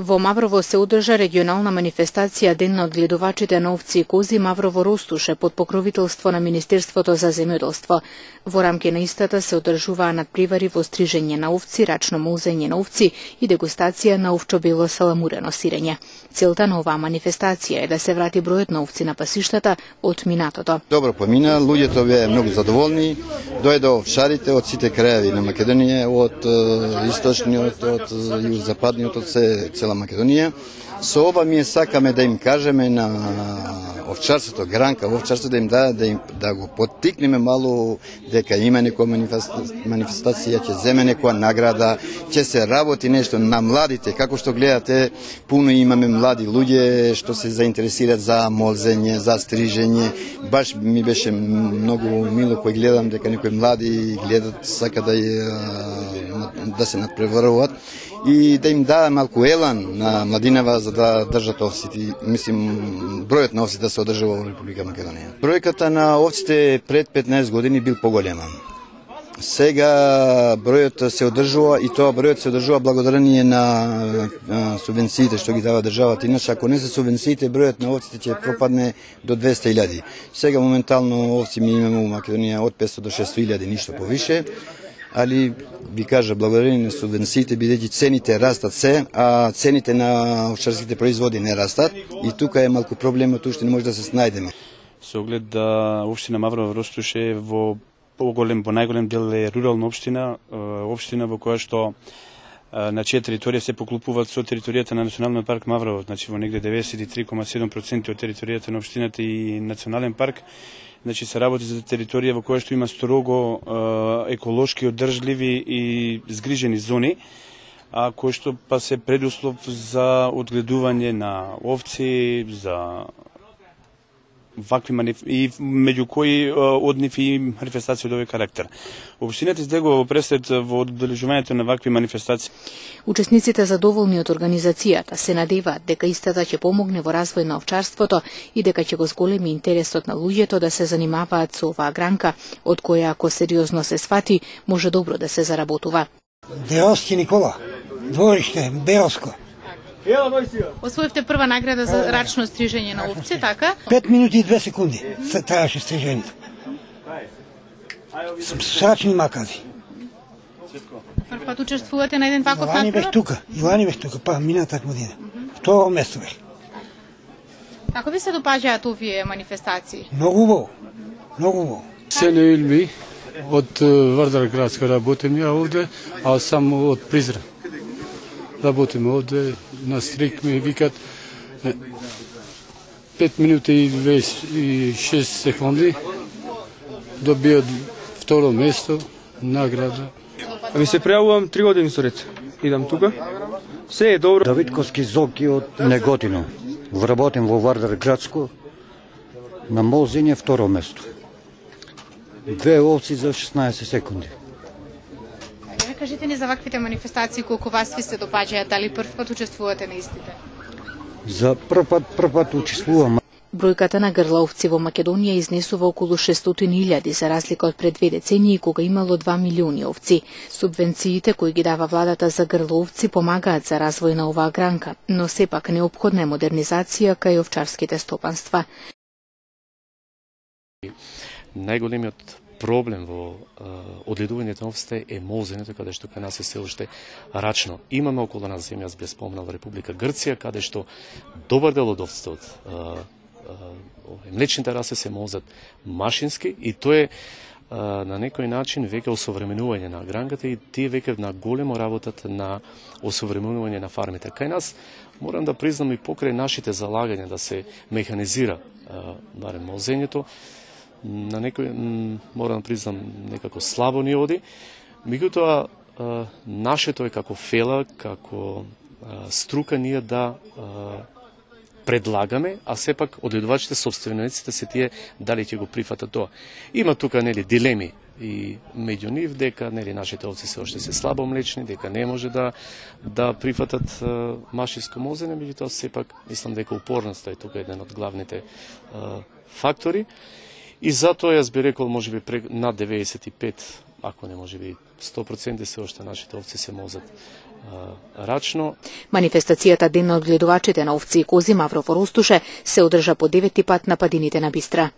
Во Маврово се одржа регионална манифестација Ден на одгледувачите на овци и кози Маврово Ростуше под покровителство на Министерството за земјоделство. Во рамки на истата се одржуваа надпревари во стрижење на овци, рачно молзење на овци и дегустација на овчо-бело саламурено сирење. Целта на оваа манифестација е да се врати бројот на овци на пасиштата од минатото. Добро помина, луѓето беа многу задоволни, дојде овчарите од сите краеви на Македонија, од источниот, од јузопадниот, од цела Македонија. Со ова ми сакаме да им кажеме на овчарството, гранка овчарството, да им да го поттикнеме малку дека има некоја манифестација, ќе земе некоја награда, ќе се работи нешто на младите, како што гледате, пуно имаме млади луѓе што се заинтересираат за молзење, за стрижење. Баш ми беше многу мило кој гледам дека некои млади гледат, сака да се надпреваруваат и да им даде малку елан на младинава за да држат овците. Мислим, бројот на овците да се одржува во Република Македонија. Бројката на овците пред 15 години бил поголема. Сега бројот се одржува и тоа бројот се одржува благодарение на субвенциите што ги дава државата. Иначе ако не се субвенциите, бројот на овците ќе пропадне до 200.000. Сега моментално овци ми имаме во Македонија од 500 до 600.000, ништо повише. Али ви кажа, благодарение на субвенциите, бидејќи цените растат се, а цените на овчарските производи не растат, и тука е малку проблемот, уште не може да се снајдеме. Со оглед да општина Маврово Ростуше во најголем дел е рурална општина, општина во која што на чија територија се поклупуваат со територијата на Националниот парк Маврово, значи во негде 93,7% од територијата на општината и Национален парк. Значи се работи за територија во која што има строго еколошки одржливи и згрижени зони, а кои што па се предуслов за одгледување на овци, за вакви и меѓу кои од нив и манифестации од овој карактер. Општината издегува пресед во одбележувањето на вакви манифестации. Учесниците задоволни од организацијата се надеваат дека истата ќе помогне во развој на овчарството и дека ќе го зголеми интересот на луѓето да се занимаваат со оваа гранка, од која ако сериозно се свати, може добро да се заработува. Деоски Никола, двориште, Беоско. Освоивте прва награда за рачно стрижење на овци, така? 5 минути и 2 секунди се траеше стрижењето. С рачни макази. Прв пат учествувате на еден ваков надпревар? Илани бех тука, па мината година. Второ место бех. Како ви се допаѓаат овие манифестации? Многу убаво, многу убаво. Сено Илми, од Вардар градска работим ја овде, а сам од Призрен. Работиме овде, на стрик ми викат 5 минути и 26 секунди, добија второ место, награда. Ами се пријавувам 3 години со ред. Идам тука. Се е добро. Давидковски Зоки од Неготино. Вработим во Вардар градско, на молзење второ место. 2 овци за 16 секунди. Кажете ни за ваквите манифестации, колку вас ви се допаѓаат, дали прв пат учествувате на истите? За прв пат учествувам. Бројката на грлаовци во Македонија изнесува околу 600.000 за разлика од пред 2 децении кога имало 2 милиони овци. Субвенциите кои ги дава владата за грлаовци помагаат за развој на оваа гранка, но сепак неопходна е модернизација кај овчарските стопанства. Најголемиот проблем во одгледувањето на овците е молзењето, каде што кај нас е се уште рачно. Имаме околу нас земја, јас бе спомнал, Република Грција, каде што добар дел од овците од млечните расе се молзат машински и тоа е на некој начин веќе осовременување на гранката и тие веќе на големо работат на осовременување на фармите. Кај нас морам да признам и покрај нашите залагања да се механизира барем молзењето, на некој, морам да признам, некако слабо ни оди. Меѓутоа, нашето е како фела, како струка ние да предлагаме, а сепак одгледувачите, собствениците се тие дали ќе го прифатат тоа. Има тука нели дилеми и меѓу нив дека нели нашите овци се уште се слабо млечни, дека не може да прифатат машинско молзење, меѓутоа сепак мислам дека упорноста е тука еден од главните фактори. И затоа јас би рекол можеби над 95, ако не можеби 100% се уште нашите овци се молзат рачно. Манифестацијата Ден на одгледувачите на овци и кози Маврово Ростуше се одржа по 9-ти пат на падините на Бистра.